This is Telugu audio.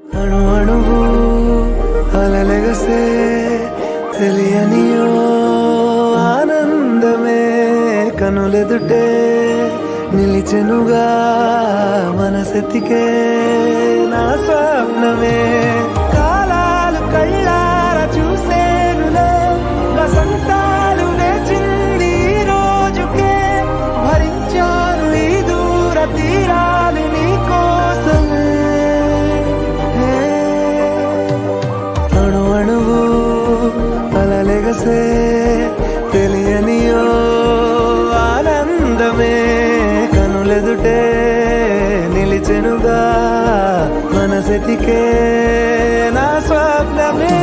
అణు అణువు అలలెగసే తెలియనియో ఆనందమే కనులెదుటే నిలిచెనుగా మనసెతికే నా స్వప్నమే కాలాలు కళ్ళార చూసేనులే వసంతాలు వేచింది ఈ రోజుకే భరించాను ఈ దూర తీరాలు నీ కోసమే అణు అణువు అలలెగసే తెలియనియో ఆనందమే కనులెదుటే నిలిచెనుగా మనసెతికే నా స్వప్నమే